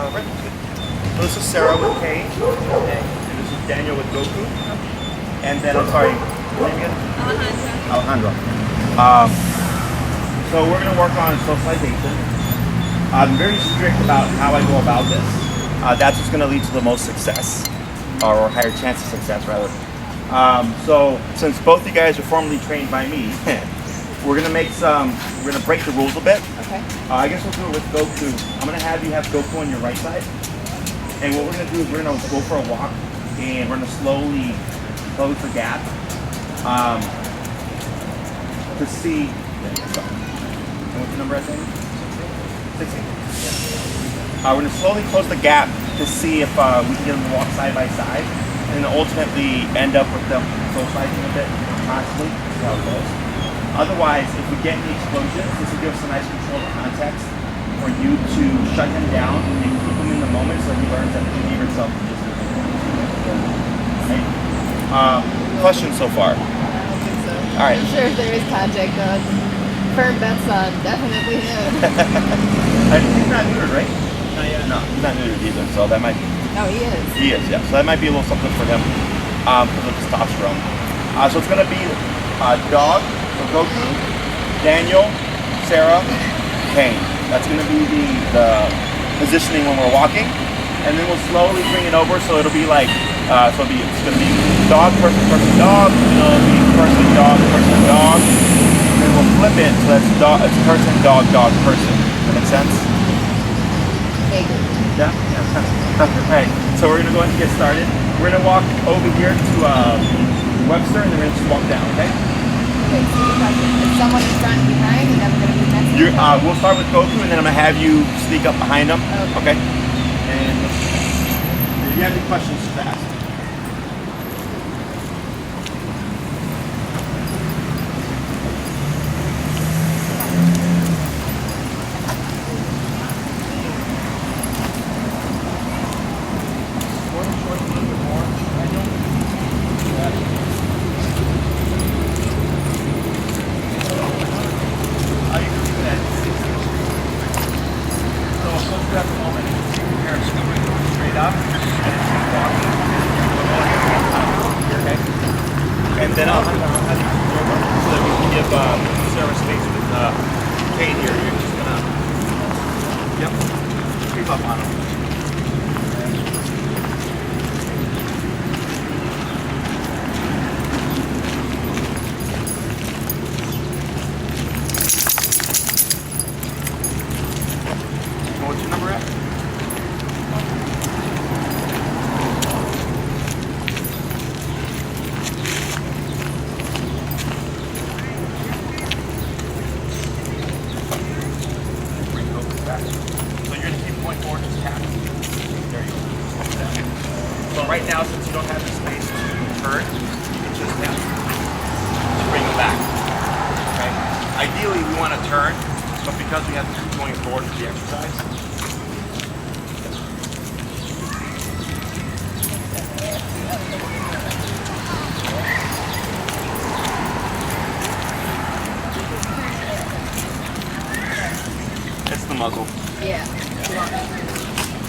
Right. So this is Sarah with Kane, and this is Daniel with Goku. And then, I'm sorry, your name again? Alejandro. So we're going to work on socialization. I'm very strict about how I go about this. That's what's going to lead to the most success, or higher chance of success, rather. So since both you guys are formally trained by me, we're going to break the rules a bit. Okay. I guess we'll do it with Goku. I'm going to have you have Goku on your right side. And what we're going to do is we're going to go for a walk, and we're going to slowly close the gap to see. And what's the number I think? 16. Yeah. We're going to slowly close the gap to see if we can get them to walk side by side, and then ultimately end up with them socializing a bit constantly. See how it goes. Otherwise, if we get any explosions, this will give us a nice control of context for you to shut him down and keep him in the moment so he learns that the behavior itself is just okay. Questions so far? I don't think so. All right. I'm sure if there is contact, though. Firm bets on definitely him. He's not neutered, right? Not yet. No, he's not neutered either, so that might be. No, he is. He is, yeah. So that might be a little something for him because of testosterone. So it's going to be Dog, so Goku, Daniel, Sarah, Kane. That's going to be the positioning when we're walking. And then we'll slowly bring it over so it'll be like, it's going to be dog, person, person, dog. And it'll be person, dog, person, dog. And then we'll flip it so it's person, dog, dog, person. Does that make sense? Yeah? Yeah. Alright, so we're going to go ahead and get started. We're going to walk over here to Webster, and then we're going to just walk down, okay? Okay, so your question. Is someone in front and behind, and then we're going to be next to We'll start with Goku, and then I'm going to have you sneak up behind him, okay? And if you have any questions, just ask. And then I'll have you come over so that we can give Sarah space with Kane here. You're just gonna, creep up on him. What's your number at? So you're going to keep going forward and just tap. There you go. So right now, since you don't have the space to turn, you can just tap to bring them back. Okay? Ideally, we want to turn, but because we have to keep going forward with the exercise, it's the muzzle. Yeah.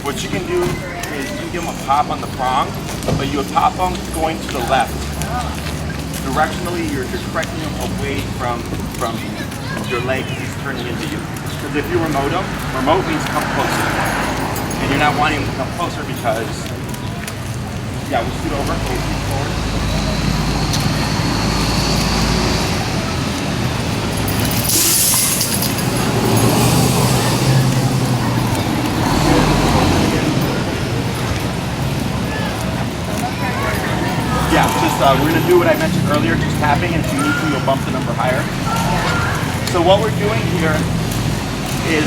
What you can do is you can give them a pop on the prong, but you would pop them going to the left. Directionally, you're correcting them away from your leg because he's turning into you. Because if you remote him, remote means come closer. And you're not wanting him to come closer because, yeah, we'll scoot over, we'll scoot forward. Yeah, just we're going to do what I mentioned earlier, just tapping, and if you need to, you'll bump the number higher. So what we're doing here is,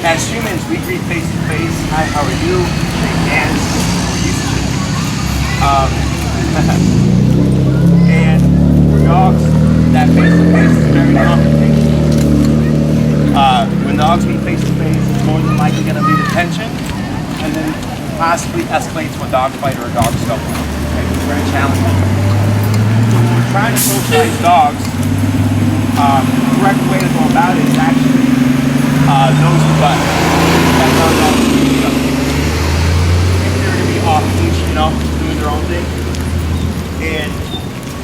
as humans, we greet face to face. Hi, how are you? Shake hands. We're used to it. And for dogs, that face to face is very complicated. When dogs meet face to face, it's more than likely going to be the tension, and then possibly escalate to a dog fight or a dog scuffle. It's very challenging. So when we're trying to socialize dogs, the correct way to go about it is actually nose to butt. That's how dogs do stuff. you know, doing their own thing. And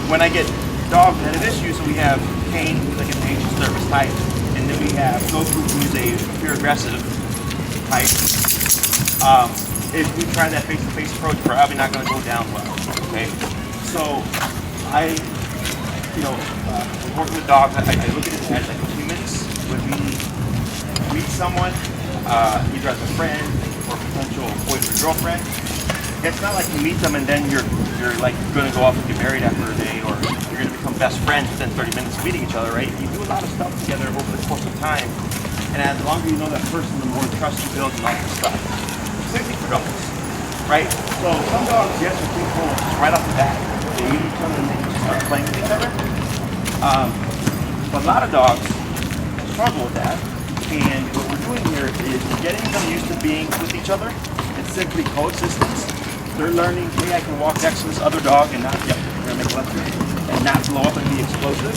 when I get dogs that have issues, so we have Kane, who's like an anxious, nervous type, and then we have Goku, who's a pure aggressive type. If we try that face-to-face approach, probably not going to go down well. Okay, so I, working with dogs, I look at it as like humans. When we meet someone, either as a friend or potential boyfriend or girlfriend, it's not like you meet them and then you're like going to go off and get married after a day, or you're going to become best friends within 30 minutes of meeting each other, right? You do a lot of stuff together over the course of time, and as longer you know that person, the more trust you build and all this stuff. Same thing for dogs, right? So some dogs, yes, are pretty cool just right off the bat. They meet each other and they just start playing with each other. But a lot of dogs struggle with that, and what we're doing here is getting them used to being with each other. It's simply coexistence. They're learning, hey, I can walk next to this other dog and not, we're gonna make left turn, and not blow up and be explosive.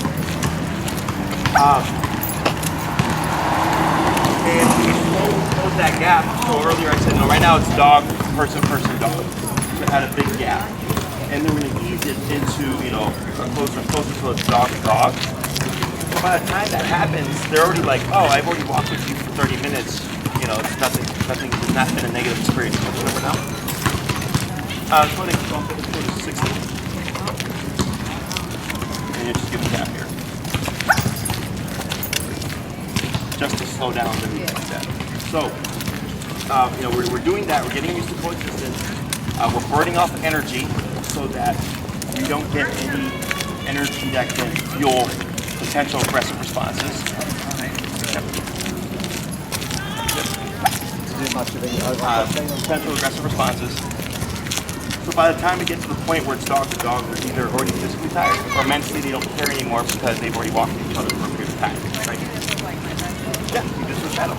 And we close that gap. So earlier I said, right now it's dog, person, dog. So it had a big gap. And then we're going to ease it into, closer and closer to a dog. So by the time that happens, they're already like, oh, I've already walked with you for 30 minutes. It's nothing has not been a negative experience whatsoever now. So they go to 60. And you just give them a tap here. Just to slow down the like that. So, we're doing that. We're getting used to coexistence. We're burning off energy so that we don't get any energy that can fuel potential aggressive responses. Potential aggressive responses. So by the time we get to the point where it's dog to dog, they're either already physically tired or mentally they don't care anymore because they've already walked with each other for a period of time. Right? Yeah, you just switch shadow.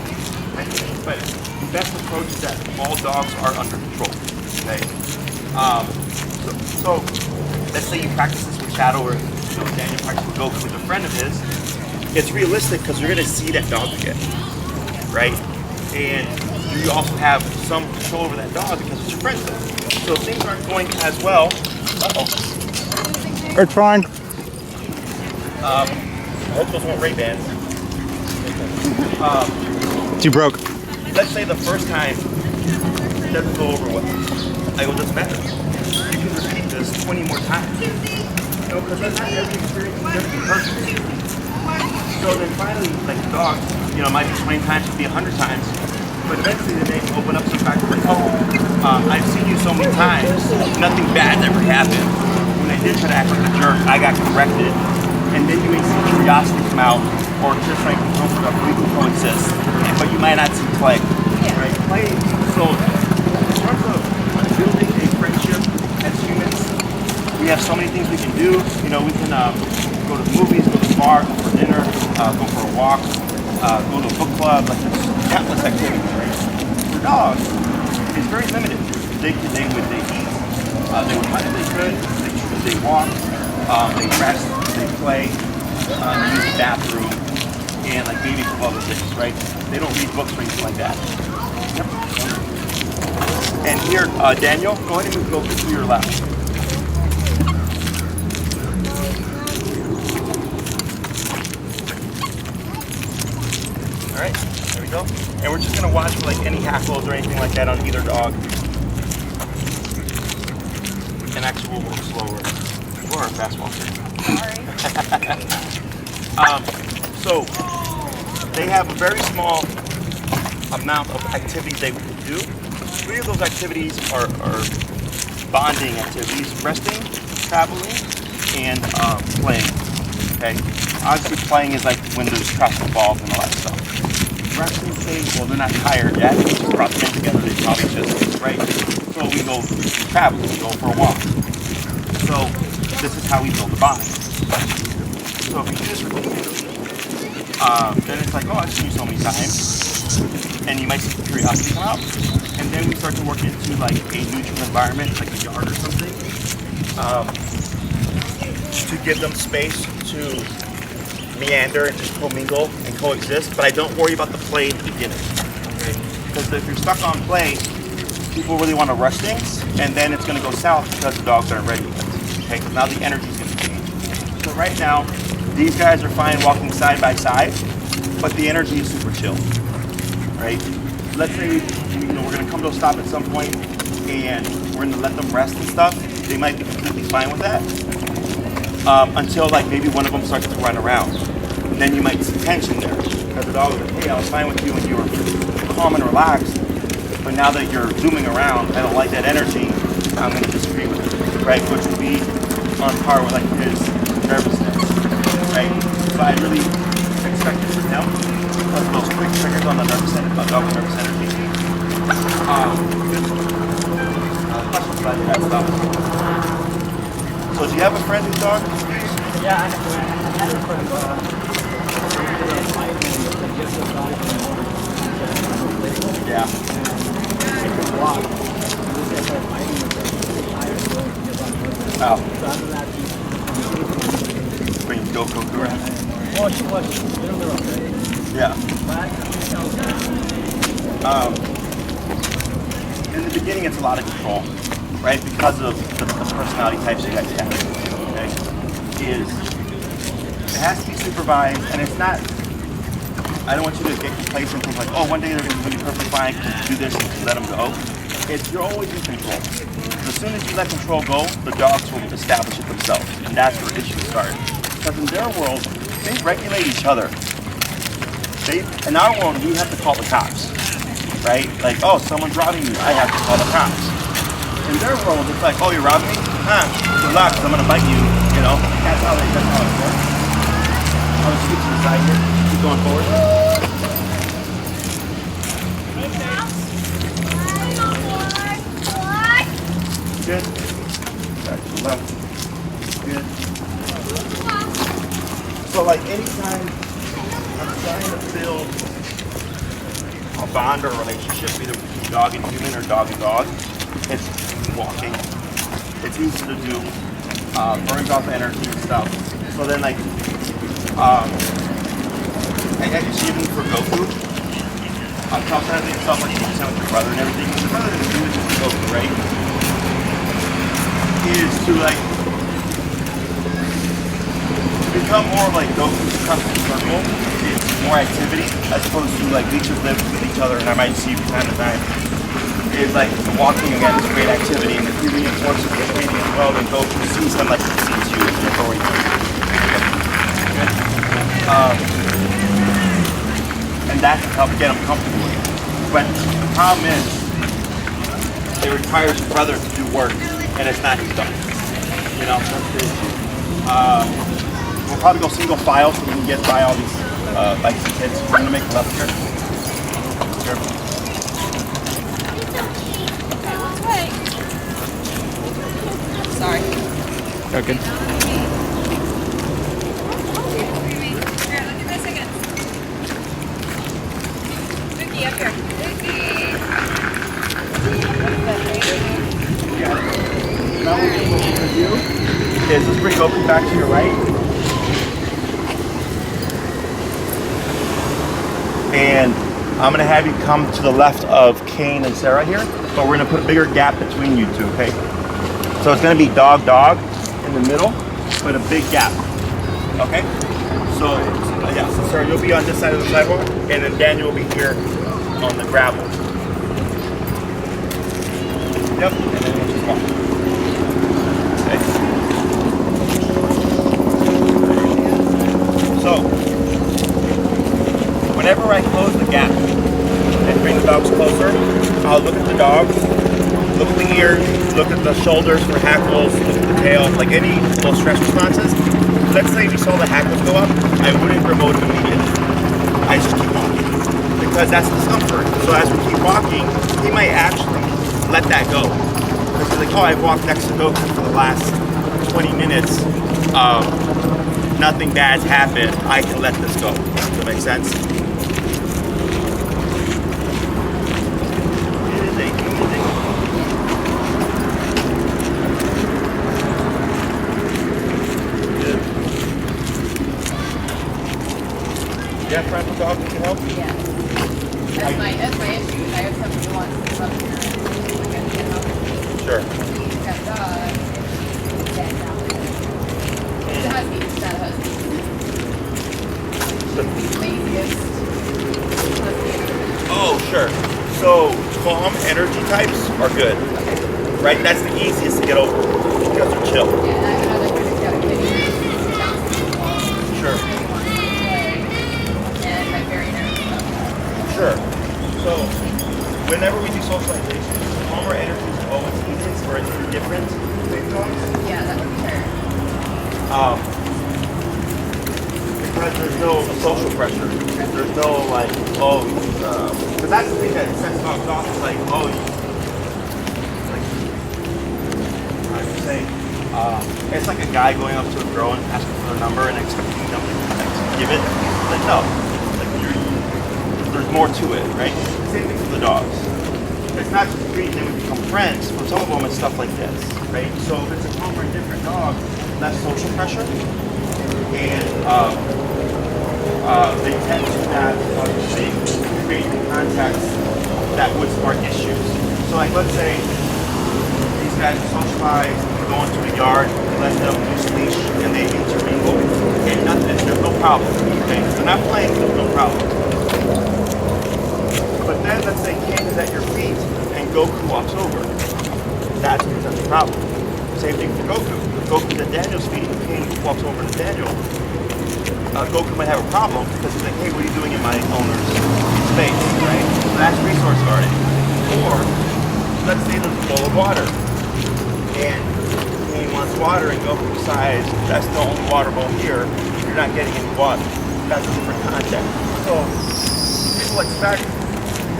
Right? But the best approach is that all dogs are under control. Okay. So let's say you practice this with Shadow, or Daniel practice with Goku with a friend of his. It's realistic because you're gonna see that dog again, right? And you also have some control over that dog because it's your friend. So if things aren't going as well, it's fine. I hope those weren't Ray-Bans. You broke. Let's say the first time it doesn't go over well. I go, it doesn't matter. You can repeat this 20 more times. Because not every experience is going to be perfect. So then finally, like the dog, it might be 20 times, it could be 100 times. But eventually they may open up some factors like, I've seen you so many times, nothing bad ever happened. When I did try to act like a jerk, I got corrected. And then you may see curiosity come out, or just like comfort of we can coexist. But you might not see play. Yeah. Right? Play. So in terms of building a friendship as humans, we have so many things we can do. We can go to the movies, go to the bar, go for dinner, go for a walk, go to a book club. Like there's countless activities, right? For dogs, it's very limited. They eat, they would hunt if they could, they walk, they rest, they play, they use the bathroom, and like maybe some other things, right? They don't read books or anything like that. Yep. And here, Daniel, go ahead and go to your left. All right, there we go. And we're just gonna watch for like any hackles or anything like that on either dog. And actually we'll work slower. Or a fast walker. So they have a very small amount of activities they can do. 3 of those activities are bonding activities: resting, traveling, and playing. Okay. Obviously, playing is like when there's trust involved and all that stuff. Resting stage, well, they're not tired yet. If you brought them in together, they probably just right. So we go travel, we go for a walk. So this is how we build the bond. So if we do this repeatedly, then it's like, oh, I've seen you so many times, and you might see the curiosity come out, and then we start to work into like a neutral environment, like a yard or something, to give them space to meander and just commingle and coexist. But I don't worry about the play in the beginning, okay? Because if you're stuck on play, people really want to rush things, and then it's going to go south because the dogs aren't ready yet. Okay, because now the energy is going to change. So right now, these guys are fine walking side by side, but the energy is super chill, right? Let's say we're going to come to a stop at some point, and we're going to let them rest and stuff. They might be completely fine with that until like maybe one of them starts to run around. And then you might see tension there because the dog is like, hey, I was fine with you when you were calm and relaxed, but now that you're zooming around, I don't like that energy. I'm going to disagree with it, right? Which would be on par with like his nervousness, right? So I really expect this from him. Those quick triggers on the nervous energy, dog nervous energy. Questions about that stuff. So do you have a friendly dog? Yeah, I had a friend, Yeah. Oh. Bring Goku around. Oh, she was. Yeah. In the beginning, it's a lot of control, right? Because of the personality types you guys have. Okay? It has to be supervised, and it's not. I don't want you to get complacent and think like, oh, one day they're going to be perfectly fine, do this, and let them go. You're always in control. As soon as you let control go, the dogs will establish it themselves, and that's where issues start. Because in their world, they regulate each other. In our world, we have to call the cops, right? Like, oh, someone's robbing you, I have to call the cops. In their world, it's like, oh, you're robbing me? Good luck, 'cause I'm gonna bite you, you know? That's how it works. I'll just scoot to the side here, keep going forward. Good. Back to the left. Good. So like anytime I'm trying to build a bond or a relationship either between dog and human or dog and dog, it's walking. It's easy to do. Burns off energy and stuff. So then like even for Goku, I'm talking about stuff like you with your brother and everything. Your brother doesn't do it just for Goku, right? Is to like become more like Goku's custom circle. It's more activity as opposed to like leeches live with each other, and I might see from time to time. It's like the walking again is a great activity, and if he reinforces the training as well, then Goku sees him like he sees you as an authority. And that can help get him comfortable again. But the problem is, it requires your brother to do work, and it's not his done. You know, that's the issue. We'll probably go single file so we can get by all these bikes and kids. We're gonna make a left here. Careful. Sorry. Okay. Up here. Now what we're going to do is let's bring Goku back to your right. And I'm going to have you come to the left of Kane and Sarah here, but we're going to put a bigger gap between you two, okay? So it's going to be dog, dog in the middle, but a big gap, okay? So, yeah, so Sarah, you'll be on this side of the sidewalk, and then Daniel will be here on the gravel. Yep, and then we'll just walk. Okay. So, whenever I close the gap and bring the dogs closer, I'll look at the dogs, look at the ears, look at the shoulders for hackles, look at the tail, like any little stress responses. Let's say we saw the hackles go up, I wouldn't promote them immediately. I just keep walking. Because that's discomfort. So as we keep walking, he might actually let that go. Because he's like, oh, I've walked next to Goku for the last 20 minutes. Nothing bad's happened. I can let this go. Does that make sense? Good. Do you have friends with dogs that can help? Yeah. That's my issue. I have somebody who wants to come here. you know. Sure. He's got a dog. It's a husky. It's not a husky. So- The laziest husky. Oh, sure. So calm energy types are good, right? That's the easiest to get over because they're chill. Yeah, and I have another one that's got a kitty. Sit down to the wall. Sure. Really wants to play. And like very nervous about that. Sure. So whenever we do socialization, calmer energy is always easiest for different big dogs. Yeah, that would be fair. Because there's no social pressure. There's no like, oh, because that's the thing that sets dogs off. Is like, oh, like, how do you say? It's like a guy going up to a girl and asking for their number and expecting them to give it. Like, no, like there's more to it, right? Same thing with the dogs. It's not just treating them and become friends. For some of them, it's stuff like this, right? So if it's a calmer and different dog, less social pressure, and they tend to not obviously create contacts that would spark issues. So like let's say these guys are socialized, they go into the yard, you let them use leash and they intermingle and nothing, there's no problem. Okay? If they're not playing, there's no problem. But then let's say Kane is at your feet and Goku walks over. That's a potential problem. Same thing for Goku. If Goku's at Daniel's feet and Kane walks over to Daniel, Goku might have a problem because he's like, hey, what are you doing in my owner's space, right? So that's resource guarding. Or, let's say there's a bowl of water and Kane wants water and Goku decides that's the only water bowl here, you're not getting any water. That's a different context. So, people expect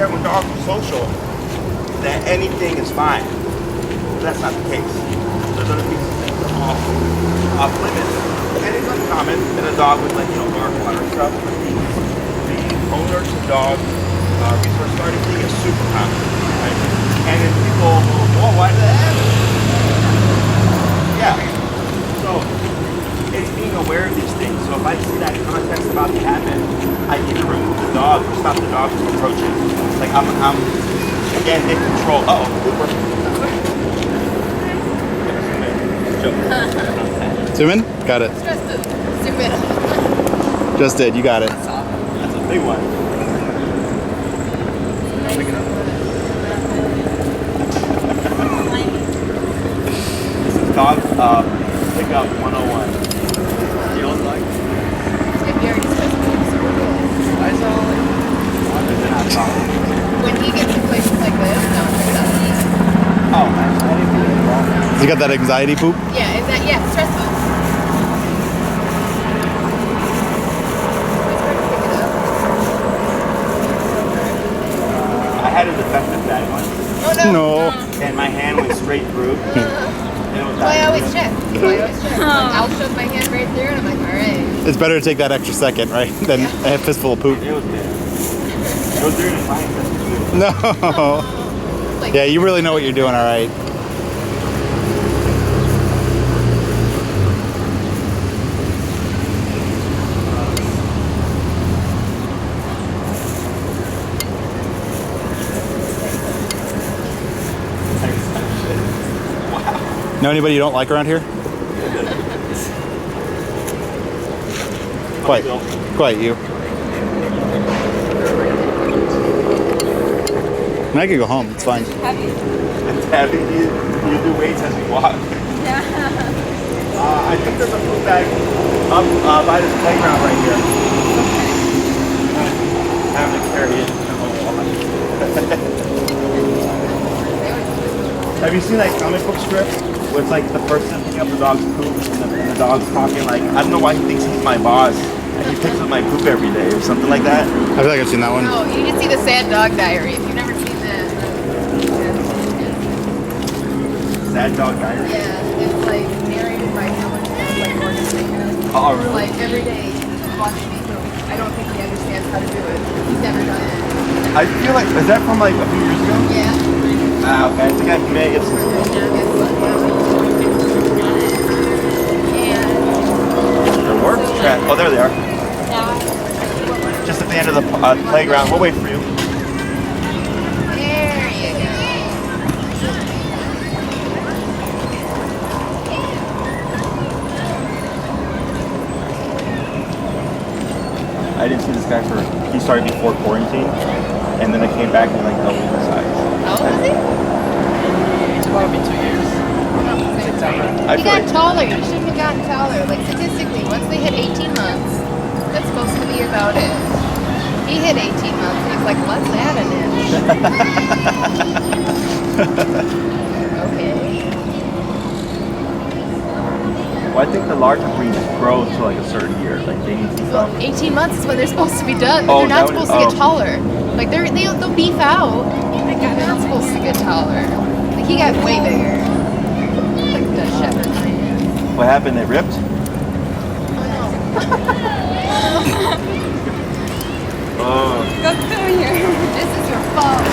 that when dogs are social, that anything is fine. But that's not the case. There's other pieces of things that are off limits. And it's uncommon that a dog would, like, bark water and stuff. The owner to dog resource guarding thing is super common, right? And then people will, whoa, why did that happen? Yeah. So it's being aware of these things. So if I see that context about to happen, I either remove the dog or stop the dog from approaching. Like I'm again in control. Oh, Zoom in? Got it. Just to zoom in. Just did. You got it. that's a big one. Pick it up. This is dog pickup 101. Deal like? If you already said I saw when he gets to places like this, no, it's not me. Oh, nice. I didn't do it wrong. You got that anxiety poop? Yeah, is that stressful? I had a defective bag once, Oh no. No. and my hand went straight through. And it was That's why I always check. That's why I always check. Like, I'll shove my hand right through and I'm like, all right. It's better to take that extra second, right? Than a fistful of poop. It was bad. It was during the fine too. No. Like, Yeah, you really know what you're doing, all right. Wow. Know anybody you don't like around here? Quite you. And I could go home. It's fine. It's heavy. You do weights as you walk. yeah. I think there's a food bag up by this playground right here. Having to carry it. Have you seen that comic book strip where it's like the person picking up the dog's poop and the dog's talking like, I don't know why he thinks he's my boss and he picks up my poop every day or something like that? I feel like I've seen that one. Oh, you need to see the Sad Dog Diary. If you've never seen that. Sad Dog Diary. Yeah, it's like narrated by someone who has like organization. Oh, really? Like every day he's watching me poop. I don't think he understands how to do it. He's never done it. I feel like, is that from like a few years ago? Yeah. Ah, okay. I think I may get some. And The works track. Oh, there they are. Just at the end of the playground. We'll wait for you. there you go. I didn't see this guy he started before quarantine, and then I came back and like doubled his size. How old is he? It's probably 2 years. September. I He feel got like taller. He shouldn't have gotten taller. Like statistically, once they hit 18 months, that's supposed to be about it. He hit 18 months. And he's like, let's add an inch. Okay. well, I think the larger breeds grow to like a certain year, like they need to Well, 18 months is when they're supposed to be done, but Oh, they're not that was- supposed to get oh. taller. Like they'll beef out. They're not supposed to get taller. Like he got way bigger. Like the shepherd kind is. What happened? It ripped? Oh. Go through here. This is your fault.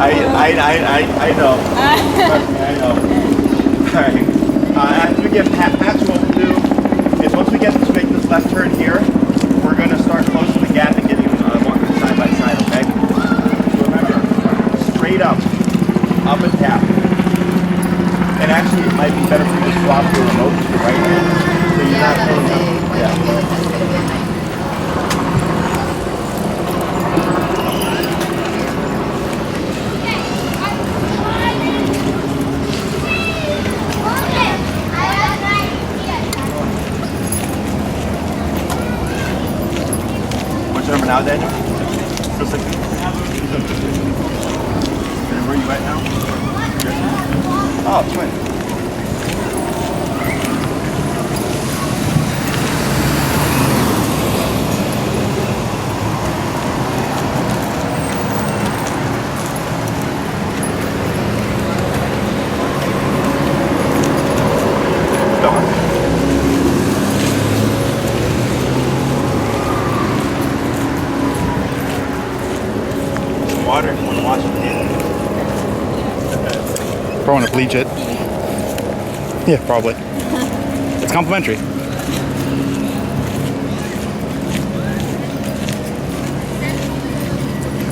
I know. Trust me, I know. Alright. After we get past what we'll do is once we get to make this left turn here, we're going to start closing the gap and getting walking side by side, okay? So remember, straight up and tap. And actually, it might be better for you to swap your remote to your right hand. So you're not pulling up. Yeah. What's your number now, Daniel? Still 60? And where are you at now? Oh, twin. Go on. Some water if you want to wash your hands. Probably want to bleach it. Yeah, probably. It's complimentary.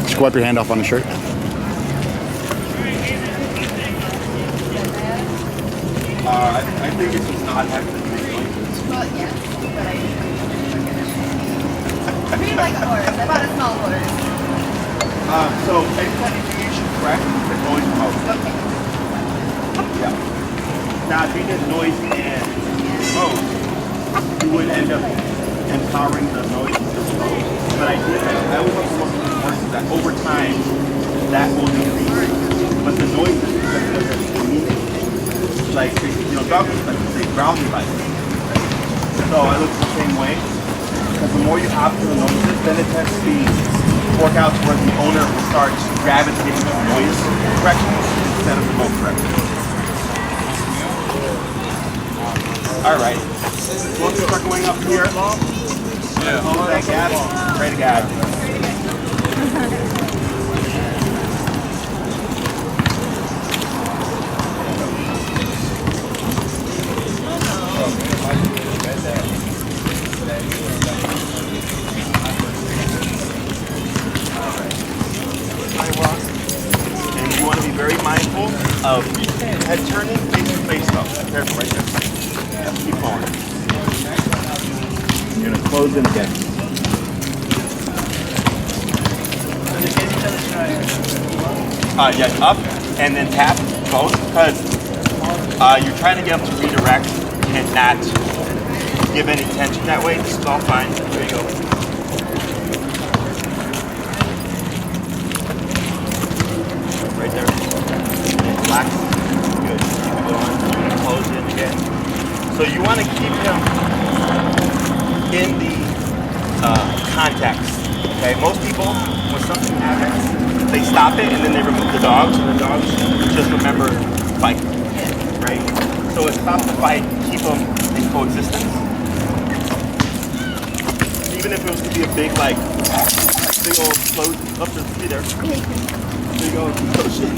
Just wipe your hand off on the shirt. I think it's just not having to make noises. Well, yes, but I treat him like a horse. I bought a small horse. So anytime you should correct, it's always remote. Okay. Yeah. Now, if you did noise and remote, you would end up empowering the noise with the remote. But I always want to look at the horses that over time, that will decrease. But the noise is because of the meaning. Like, dogs like to say grounding like. So I look the same way. Because the more you opt for the noises, then it tends to be workouts where the owner will start gravitating to noise corrections instead of remote corrections. Alright. Once you start going up here, close that gap, pray to God. And you want to be very mindful of head turning face to face though. Careful right there. Keep going. You're going to close in again. Yeah, up and then tap both because you're trying to get them to redirect and not give any tension that way. This is all fine. There you go. Right there. Relax. Good. Keep it going. Close in again. So you want to keep him in the context. Okay. Most people, when something happens, they stop it and then they remove the dogs, and the dogs just remember fight. Right. So it's stop the fight. Keep them in coexistence. Even if it was to be a big big old explosion. Up to be there. There you go. Oh shit.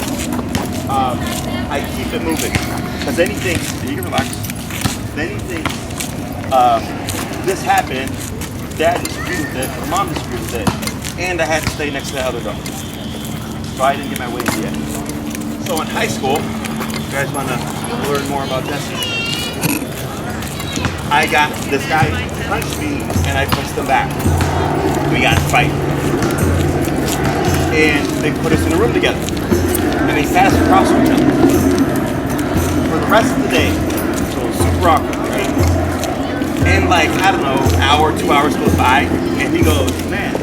I keep it moving. Because anything, you can relax. If anything, this happened, Dad disagreed with it, or Mom disagreed with it, and I had to stay next to the other dog. So I didn't get my wings yet. So in high school, you guys want to learn more about this? This guy punched me and I punched him back. We got in a fight. And they put us in a room together. And they sat us across from each other. For the rest of the day. So it was super awkward, right? And like, I don't know, an hour, 2 hours goes by, and he goes, man,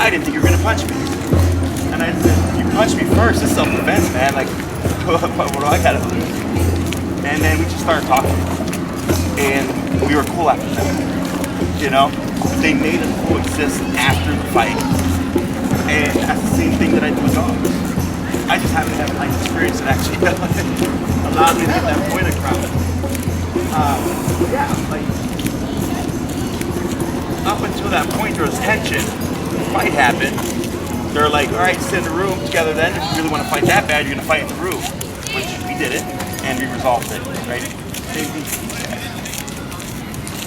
I didn't think you were gonna punch me. And I said, you punched me first, this is self-defense, man. Like, what do I gotta lose? And then we just started talking. And we were cool after that. You know? They made us coexist after the fight. And that's the same thing that I do with dogs. I just happen to have a nice experience that actually allowed me to get that point across. Yeah, like, up until that point there was tension. The fight happened. They're like, all right, sit in the room together then. If you really want to fight that bad, you're going to fight in the room. Which we did it, and we resolved it, right? Same thing.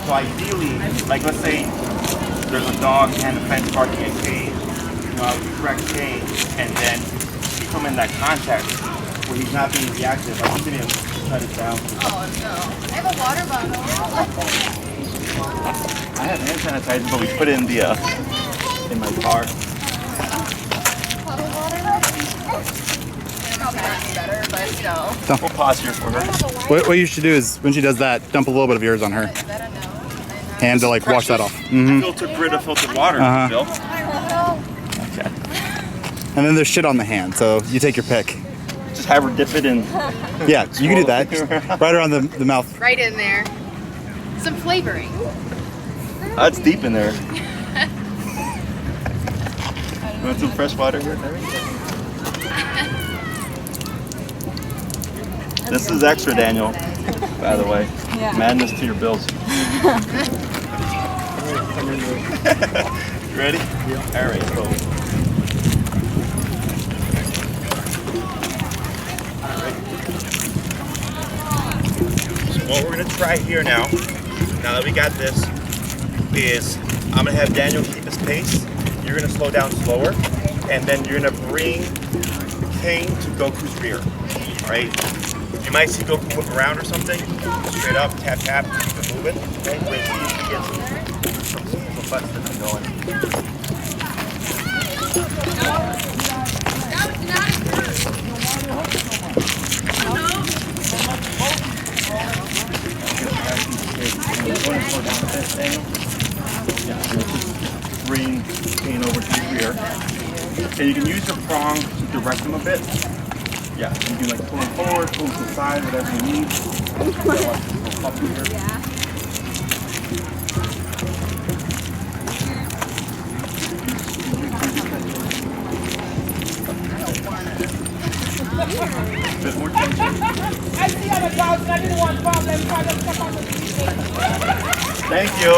So ideally, like let's say there's a dog and a fence barking at Kane. You know, I would correct Kane and then keep him in that context where he's not being reactive. I'm just going to cut it down. Oh no. I have a water bottle. I have hand sanitizer, but we put it in the in my car. Bottle water? Probably not better, but you know. We'll pause here for her. What you should do is when she does that, dump a little bit of yours on her. And to like wash that off. Mm-hmm. Filtered Brita filtered water, Bill. Okay. And then there's shit on the hand, so you take your pick. Just have her dip it in. Yeah, you can do that. Just right around the mouth. Right in there. Some flavoring. It's deep in there. You want some fresh water here? This is extra, Daniel, by the way. Yeah. Madness to your bills. You ready? Yeah. All right, cool. All right. So what we're going to try here now that we got this, is I'm going to have Daniel keep his pace. You're going to slow down slower. And then you're going to bring Kane to Goku's rear. All right? You might see Goku whip around or something. Straight up, tap, tap, keep it moving. Okay? Wait till you get some butts that are going. Bring Kane over to the rear. And you can use your prong to direct him a bit. Yeah, you can like pull him forward, pull him to the side, whatever you need. Up here. Bit more tension. I see other dogs and I didn't want problems. So I just kept on the Thank you.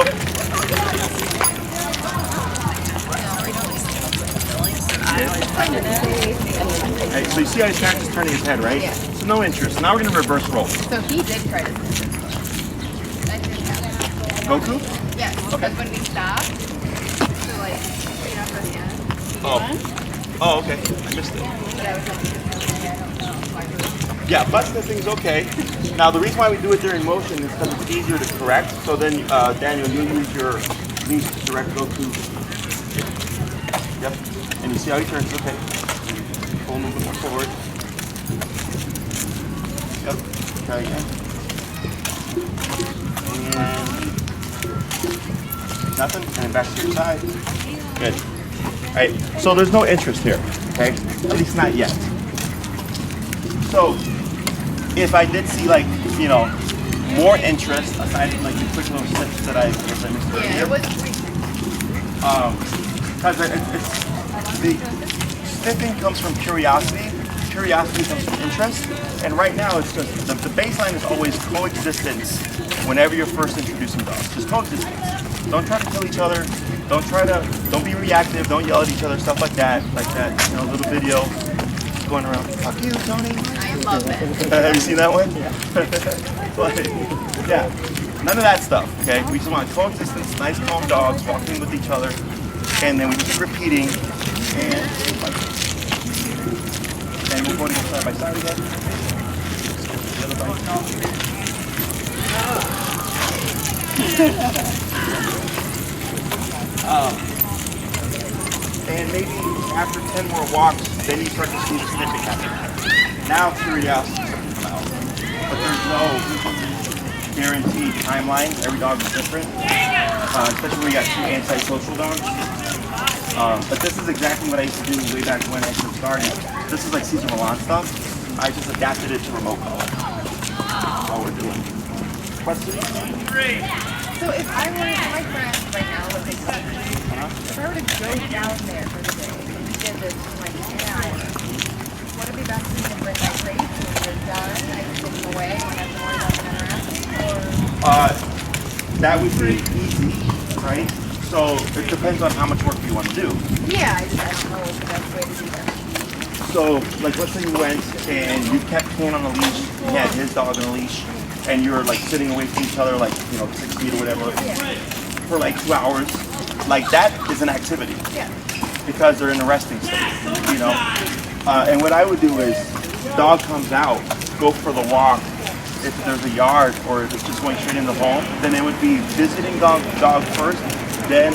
Hey, so you see how he's kind of just turning his head, right? Yeah. So no interest. Now we're going to reverse roll. So he did try to. That didn't happen. Goku? Yes. Okay. Because when we stopped, so like, clean up her hand. Oh, okay. I missed it. Yeah, butt sniffing's okay. Now the reason why we do it during motion is because it's easier to correct. So then, Daniel, you'll use your leash to direct Goku. Yep. And you see how he turns? Okay. Pull him a bit more forward. Yep. Try again. And nothing. And back to your side. Good. All right. So there's no interest here. Okay. At least not yet. So if I did see like, you know, more interest aside from like the quick little snips that I missed earlier. Yeah, it was. Because it's the sniffing comes from curiosity. Curiosity comes from interest. And right now it's just the baseline is always coexistence whenever you're first introducing dogs. Just coexistence. Don't try to kill each other. Don't be reactive. Don't yell at each other. Stuff like that. Like that, you know, little video going around. Fuck you, Tony. I love it. Have you seen that one? Like, yeah. None of that stuff, okay? We just want coexistence, nice calm dogs walking with each other, and then we keep repeating, and we're going side by side again. The other bite. And maybe after 10 more walks, then you start to see the sniffing happen. Now curiosity starts to come out. But there's no guaranteed timeline. Every dog is different. Especially when you got two antisocial dogs. But this is exactly what I used to do way back when I first started. This is like Cesar Millan stuff. I just adapted it to remote color. That's all we're doing. Questions? So if I were my friend right now, if I were to go down there for the day and we did this for like 10 hours, would it be best for me to bring my crates when we're done? I can take them away and have to worry about them interacting? Or That would be easy, right? So it depends on how much work you want to do. yeah, I don't know what's the best way to do that. So, like, let's say you went and you kept Kane on a leash, he had his dog on a leash, and you were like sitting away from each other, like, 6 feet or whatever, for like 2 hours. Like, that is an activity. Yeah. Because they're in a resting state, And what I would do is, dog comes out, go for the walk. If there's a yard or if it's just going straight into home, then it would be visiting dog first, then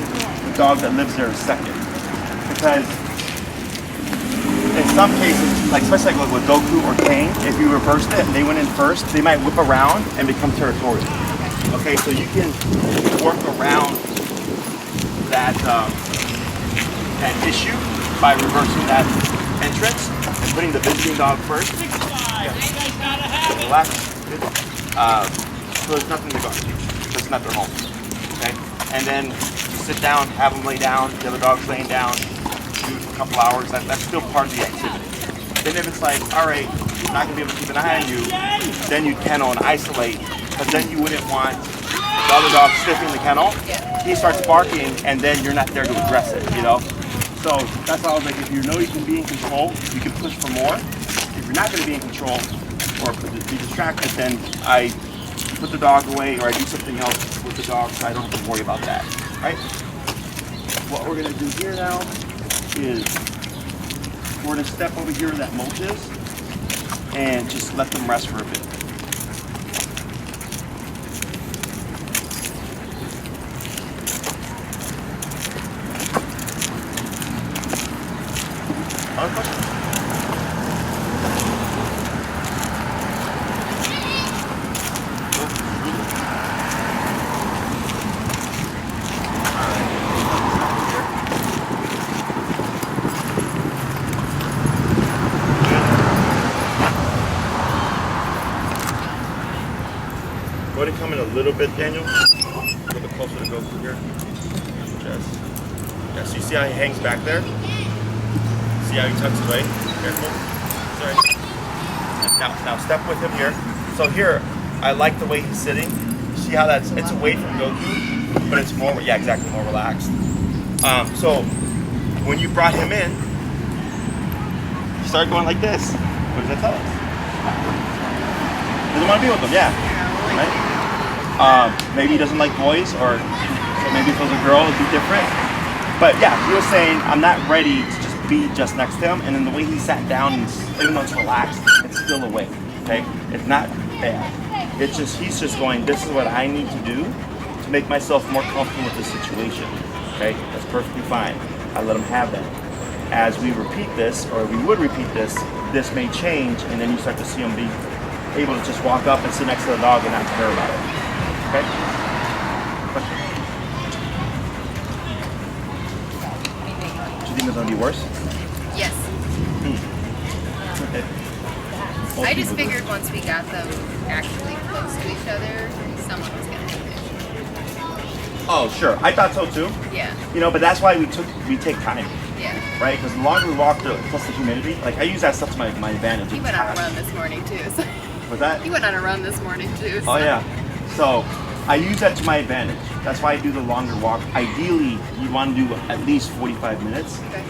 the dog that lives there second. Because in some cases, like especially like with Goku or Kane, if you reversed it and they went in first, they might whip around and become territorial. Okay, so you can work around that issue by reversing that entrance and putting the visiting dog first. Relax. So there's nothing to guard. That's not their home. Okay? And then you sit down, have them lay down, the other dog's laying down, do it for a couple hours. That's still part of the activity. Then if it's like, all right, I'm not going to be able to keep an eye on you, then you kennel and isolate, because then you wouldn't want the other dog sniffing the kennel. He starts barking, and then you're not there to address it, So that's all. Like, if you know you can be in control, you can push for more. If you're not going to be in control or be distracted, then I put the dog away or I do something else with the dog so I don't have to worry about that, right? What we're going to do here now is we're going to step over here where that mulch is and just let them rest for a bit. Other questions? Go ahead and come in a little bit, Daniel. A little bit closer to Goku here. Yes. So you see how he hangs back there? See how he tucks away? Careful. Sorry. Now step with him here. So here, I like the way he's sitting. See how it's away from Goku, but it's more, yeah, exactly, more relaxed. So when you brought him in, you started going like this. What does that tell us? Doesn't want to be with them, yeah. Right? Maybe he doesn't like boys, or so maybe if it was a girl, it'd be different. But yeah, he was saying, I'm not ready to just be just next to him. And then the way he sat down, even though it's relaxed, it's still awake. Okay, it's not bad. It's just he's just going, this is what I need to do to make myself more comfortable with the situation. Okay, that's perfectly fine. I let him have that. As we repeat this, or we would repeat this, this may change, and then you start to see him be able to just walk up and sit next to the dog and not care about it. Okay? Question? Do you think it's going to be worse? Yes. Okay. I just figured once we got them actually close to each other, someone was going to have issues. Oh, sure. I thought so too. Yeah. But that's why we take time. Yeah. Right? Because the longer we walk, plus the humidity, like I use that stuff to my advantage. He went on a run this morning too. So. Was that? He went on a run this morning too. So. Oh yeah. So I use that to my advantage. That's why I do the longer walk. Ideally, you want to do at least 45 minutes. Okay.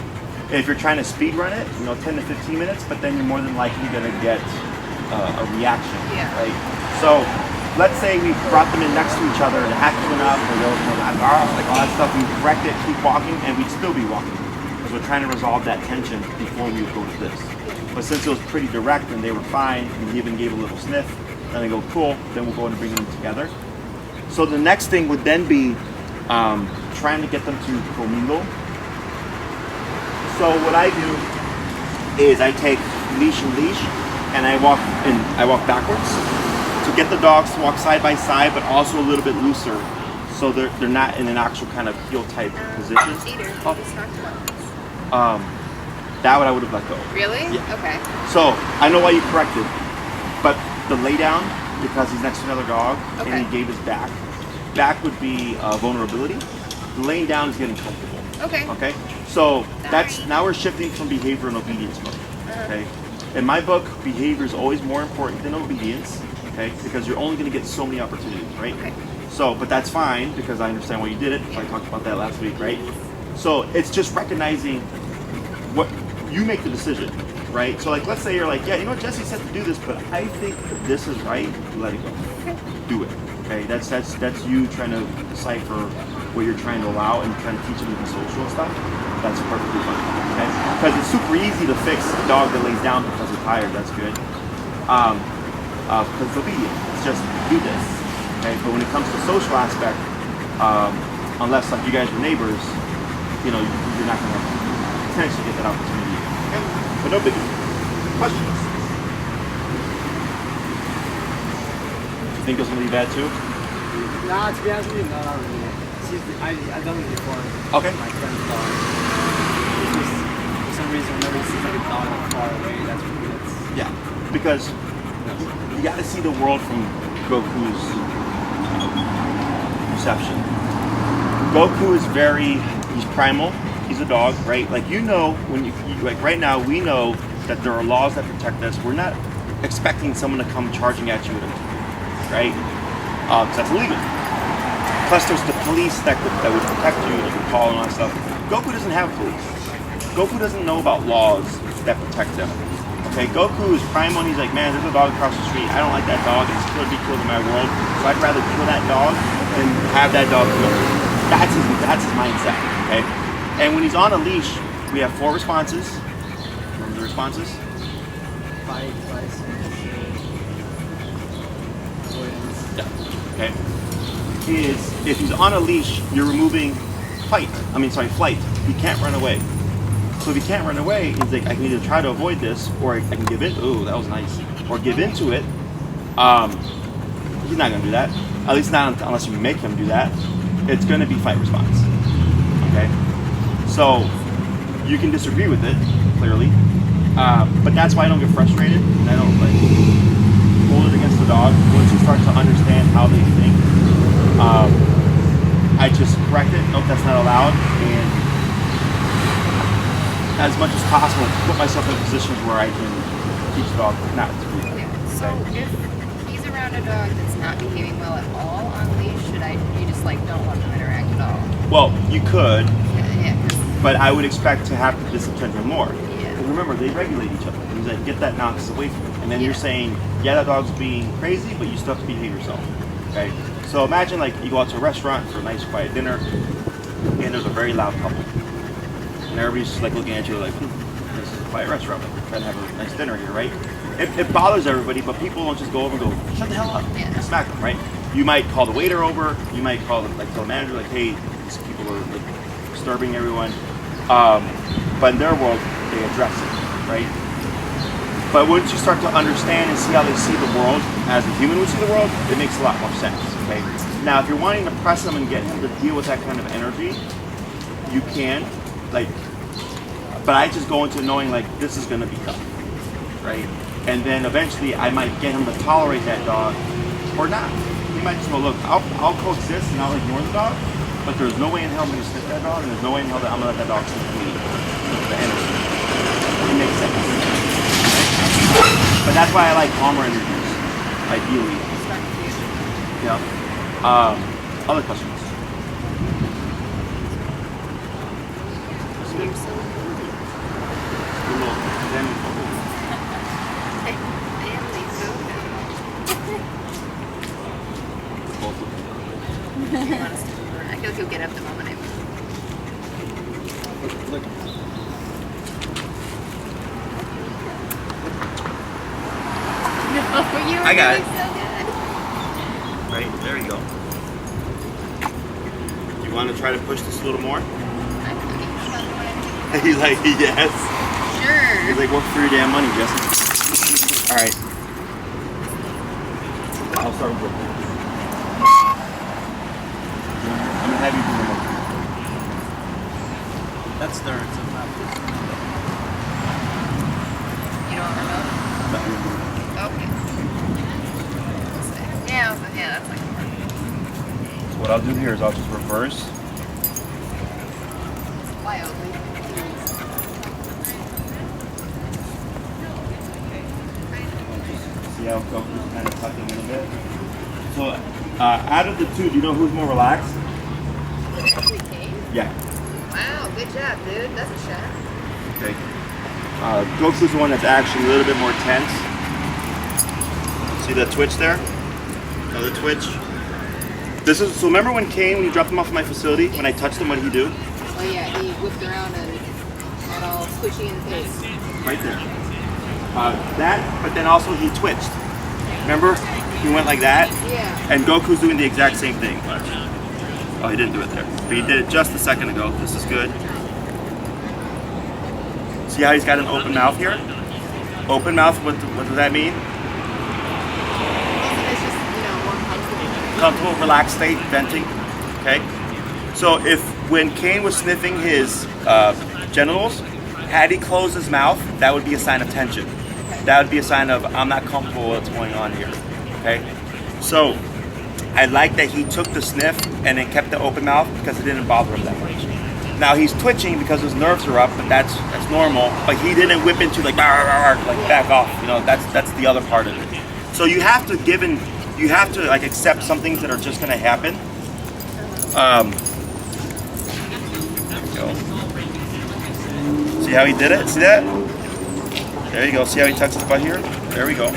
If you're trying to speed run it, 10 to 15 minutes, but then you're more than likely going to get a reaction. Yeah. Right? So let's say we brought them in next to each other and the act went up, or like all that stuff. We wrecked it, keep walking, and we'd still be walking. Because we're trying to resolve that tension before we go to this. But since it was pretty direct and they were fine, and he even gave a little sniff, and they go, cool, then we'll go and bring them together. So the next thing would then be trying to get them to commingle. So what I do is I take leash and leash, and I walk backwards to get the dogs to walk side by side, but also a little bit looser, so they're not in an actual kind of heel type position. That one I would have let go. Really? Yeah. Okay. So I know why you corrected, but the lay down, because he's next to another dog and he gave his back. Back would be vulnerability. The laying down is getting comfortable. Okay. Okay. So that's now we're shifting from behavior and obedience mode. Okay. In my book, behavior is always more important than obedience. Okay, because you're only going to get so many opportunities, right? Okay. So, but that's fine because I understand why you did it. I talked about that last week, right? So it's just recognizing what you make the decision, right? So like, let's say you're like, yeah, you know, Jesse said to do this, but I think this is right. Let it go. Do it. Okay. That's you trying to decipher what you're trying to allow and trying to teach them even social stuff. That's perfectly fine. Okay. Because it's super easy to fix a dog that lays down because he's tired. That's good. Because it's obedient. It's just do this. Okay. But when it comes to social aspect, unless like you guys were neighbors, you know, you're not going to potentially get that opportunity. Okay. But no biggie. Questions? You think it's going to be bad too? Nah, to be honest with you, no, not really. I've done it before. Okay. My friend's dog. It's just, for some reason, whenever he sees like a dog like far away, that's when he gets. Yeah. Because you got to see the world from Goku's perception. Goku is he's primal. He's a dog, right? Like, you know, when you like right now, we know that there are laws that protect us. We're not expecting someone to come charging at you with a right? Because that's illegal. Plus, there's the police that would protect you, you can call and all that stuff. Goku doesn't have police. Goku doesn't know about laws that protect him. Okay, Goku is primal and he's like, man, there's a dog across the street. I don't like that dog. It's going to be killed in my world. So I'd rather kill that dog than have that dog killed. That's his mindset. Okay, and when he's on a leash, we have 4 responses. Remember the responses? Fight, Yeah. Okay. If he's on a leash, you're removing flight. He can't run away. So if he can't run away, he's like, I can either try to avoid this, or I can give in. Ooh, that was nice. Or give into it. He's not gonna do that. At least not unless you make him do that. It's gonna be fight response. Okay. So you can disagree with it, clearly. But that's why I don't get frustrated and I don't like hold it against the dog. Once you start to understand how they think, I just correct it. Nope, that's not allowed. And as much as possible, put myself in positions where I can teach the dog not to do that. Yeah. So if he's around a dog that's not behaving well at all on leash, you just like don't let them interact at all? Well, you could, Yeah. but I would expect to have to discipline him more. Yeah. But remember, they regulate each other. He's like, get that nonsense away from him. And then you're saying, yeah, that dog's being crazy, but you still have to behave yourself. Okay? So imagine like you go out to a restaurant for a nice quiet dinner, and there's a very loud couple. And everybody's just like looking at you like, this is a quiet restaurant. We're trying to have a nice dinner here, right? It bothers everybody, but people don't just go over and go, shut the hell up, and smack them, right? You might call the waiter over, you might call tell the manager, like, hey, these people are like disturbing everyone. But in their world, they address it, right? But once you start to understand and see how they see the world as a human would see the world, it makes a lot more sense, okay? Now, if you're wanting to press them and get him to deal with that kind of energy, you can, like, but I just go into knowing, like, this is gonna be tough, right? And then eventually I might get him to tolerate that dog or not. He might just go, look, I'll coexist and I'll ignore the dog, but there's no way in hell I'm gonna sniff that dog, and there's no way in hell that I'm gonna let that dog sniff me. The energy. It makes sense. But that's why I like calmer energies, ideally. Yeah. Other questions? You're so I feel like he'll get up the moment I move. Look. No, you were I got doing it. so good. Right, there you go. You want to try to push this a little more? He's like, yes. Sure. He's like, work for your damn money, Jesse. All right. I'll start with it. I'm gonna have you do it. That's third. So not You don't remember? Okay. Yeah, that's like. So what I'll do here is I'll just reverse. Wildly. See how Goku's kind of tucking in a bit. So out of the two, do you know who's more relaxed? Kane? Yeah. Wow, good job, dude. That's a shot. Okay. Goku's the one that's actually a little bit more tense. See that twitch there? Another twitch. This is so. Remember when Kane, when you dropped him off at my facility, when I touched him, what did he do? Oh yeah, he whipped around and got all squishy in the face. Right there. That, but then also he twitched. Remember? He went like that. Yeah. And Goku's doing the exact same thing. Watch. Oh, he didn't do it there, but he did it just a second ago. This is good. See how he's got an open mouth here? Open mouth. What does that mean? It's just, more comfortable. Comfortable, relaxed state, venting. Okay. So if when Kane was sniffing his genitals, had he closed his mouth, that would be a sign of tension. That would be a sign of I'm not comfortable with what's going on here. Okay. So I like that he took the sniff and then kept the open mouth because it didn't bother him that much. Now he's twitching because his nerves are up, but that's normal. But he didn't whip into like back off. That's the other part of it. So you have to like accept some things that are just gonna happen. There we go. See how he did it? See that? There you go. See how he tucks his butt here? There we go.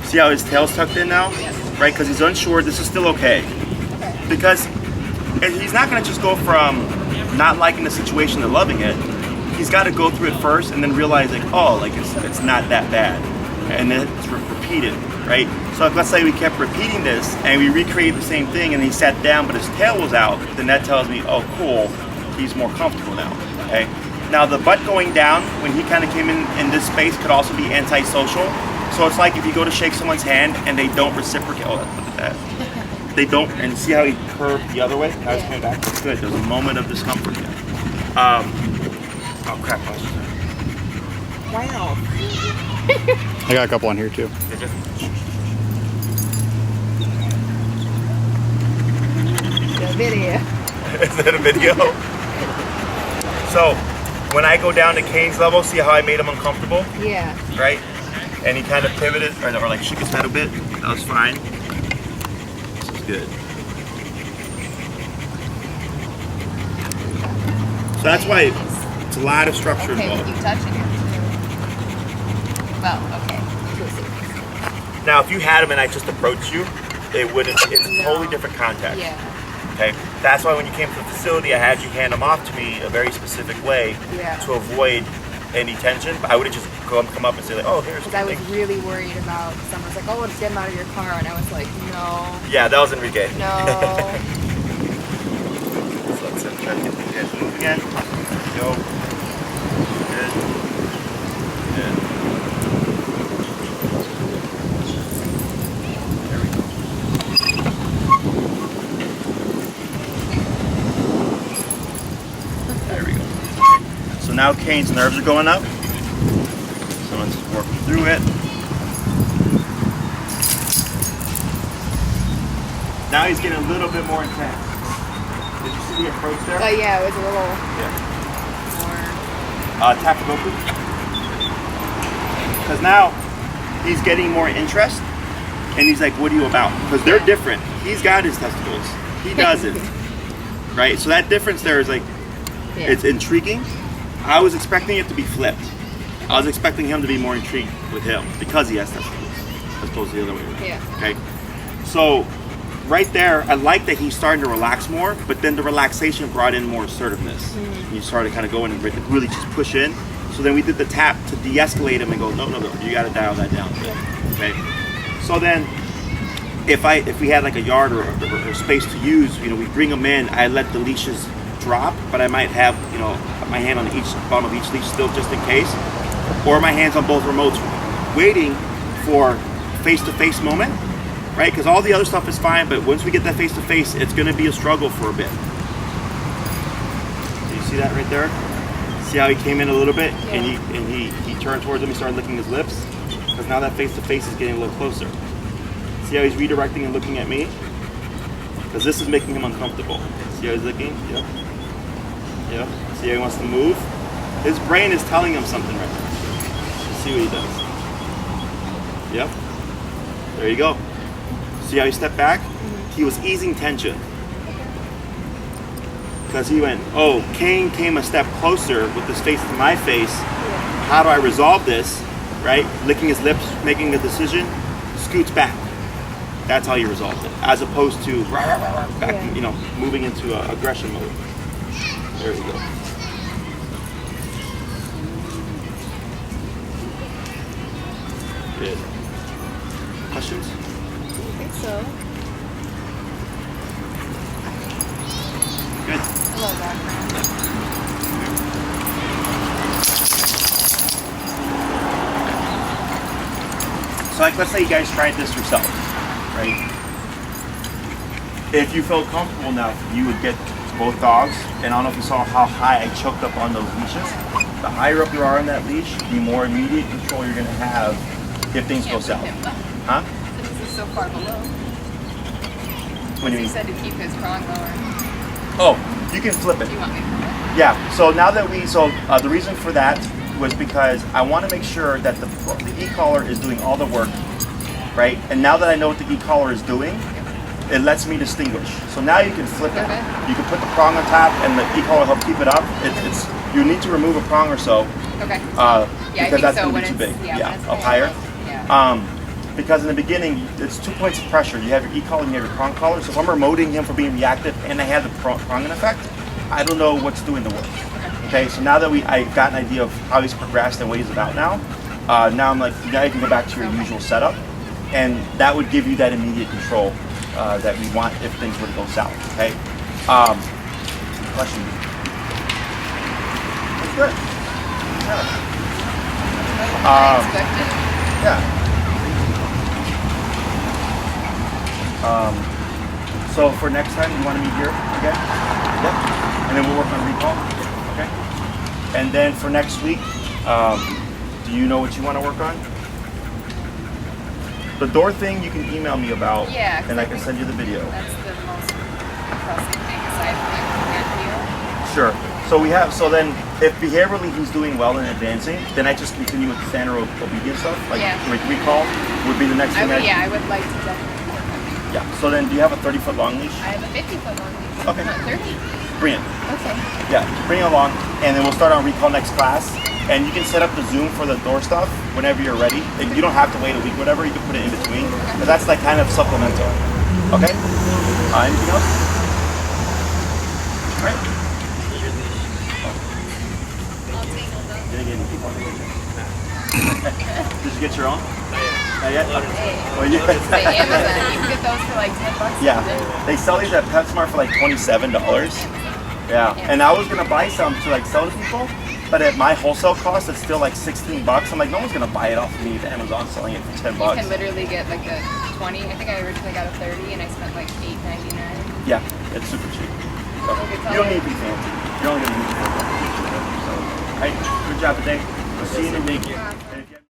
See how his tail's tucked in now? Right? Because he's unsure. This is still okay. Because he's not going to just go from not liking the situation to loving it. He's got to go through it first and then realize like, oh, like it's not that bad. And then it's repeated, right? So if let's say we kept repeating this and we recreated the same thing and he sat down but his tail was out, then that tells me, oh, cool, he's more comfortable now, okay? Now the butt going down when he kind of came in this space could also be antisocial. So it's like if you go to shake someone's hand and they don't reciprocate. Oh, look at that. They don't, and see how he curved the other way? Now he's coming back. That's good. There's a moment of discomfort there. Oh crap! Wow. I got a couple on here too. Did you? The video. Is that a video? So when I go down to Kane's level, see how I made him uncomfortable? Yeah. Right? And he kind of pivoted or like shook his head a bit. That was fine. This is good. So that's why it's a lot of structure Okay, involved. with you touching it. Well, okay. Now, if you had him and I just approached you, it wouldn't. It's a totally different context. Yeah. Okay. That's why when you came to the facility, I had you hand him off to me a very specific way to avoid any tension. But I would have just come up and say like, oh, here's. Because I was really worried about someone's like, oh, let's get him out of your car, and I was like, no. Yeah, that was Enrique. No. So let's try to get these guys moving again. Go. Good. Good. There we go. There we go. So now Kane's nerves are going up. So let's work through it. Now he's getting a little bit more intense. Did you see the approach there? Yeah, it was a little more. Tap for Goku. Because now he's getting more interest, and he's like, "What are you about?" Because they're different. He's got his testicles. He doesn't. Right. So that difference there is like, it's intriguing. I was expecting it to be flipped. I was expecting him to be more intrigued with him because he has testicles, as opposed to the other way around. Yeah. Okay. So right there, I like that he's starting to relax more, but then the relaxation brought in more assertiveness. Mm-hmm. You started kind of going and really just push in. So then we did the tap to de-escalate him and go, no, you got to dial that down. Okay. So then if we had like a yard or space to use, you know, we bring them in. I let the leashes drop, but I might have, you know, my hand on each bottom of each leash still just in case, or my hands on both remotes, waiting for face-to-face moment, right? Because all the other stuff is fine, but once we get that face-to-face, it's going to be a struggle for a bit. Do you see that right there? See how he came in a little bit, and he turned towards him. He started licking his lips, because now that face-to-face is getting a little closer. See how he's redirecting and looking at me? Because this is making him uncomfortable. See how he's looking? Yep. Yep. See how he wants to move? His brain is telling him something right now. Let's see what he does. Yep. There you go. See how he stepped back? He was easing tension. Because he went, oh, Kane came a step closer with his face to my face. How do I resolve this? Right? Licking his lips, making a decision, scoots back. That's how you resolved it. As opposed to back, you know, moving into aggression mode. There we go. Good. Questions? I think so. Good. I love that. So like, let's say you guys tried this yourself, right? If you felt comfortable enough, you would get both dogs. And I don't know if you saw how high I choked up on those leashes. The higher up you are on that leash, the more immediate control you're gonna have if things go south. Huh? This is so far below. What do you He mean? said to keep his prong lower. Oh, you can flip it. Do you want me to flip it? Yeah, so now that the reason for that was because I want to make sure that the e-collar is doing all the work, right? And now that I know what the e-collar is doing, it lets me distinguish. So now you can flip it. Okay. You can put the prong on top and the e-collar help keep it up. You need to remove a prong or so. Okay. I think because that's so, going to be when too big. it's- yeah, when it's up higher. Yeah. Because in the beginning, it's 2 points of pressure. You have your e-collar and you have your prong collar. So if I'm remoting him for being reactive and I have the prong in effect, I don't know what's doing the work. Okay, so now that I got an idea of how he's progressed and what he's about now I'm like, now you can go back to your usual setup, and that would give you that immediate control that we want if things were to go south. Okay. Question. That's good. I expected. Yeah. So for next time, you want to meet here again? Yep. And then we'll work on recall. Okay. And then for next week, do you know what you want to work on? The door thing you can email me about, Yeah, 'cause and I I can think send you the video. That's the most pressing thing aside from like hand feel. Sure. So then if behaviorally he's doing well and advancing, then I just continue with the standard obedience stuff, like recall would be the next thing. I would like to definitely. Yeah. So then do you have a 30-foot long leash? I have a 50-foot long leash. Okay. Not 30. Bring it. Okay. Yeah, bring it along, and then we'll start on recall next class. And you can set up the Zoom for the door stuff whenever you're ready. And you don't have to wait a week, whatever. You can put it in between, but that's like kind of supplemental. Okay. Anything else? All right. Did you get your own? Not yet? Well, you Say Amazon. You can get those for like $10. Yeah, they sell these at PetSmart for like $27. Yeah, and I was gonna buy some to like sell to people, but at my wholesale cost, it's still like $16. I'm like, no one's gonna buy it off of me. Amazon selling it for $10. You can literally get like a 20. I think I originally got a 30, and I spent like $8.99. Yeah, it's super cheap. So, you don't need to be fancy. You're only gonna need to. So, all right, good job today. We'll see you in a week.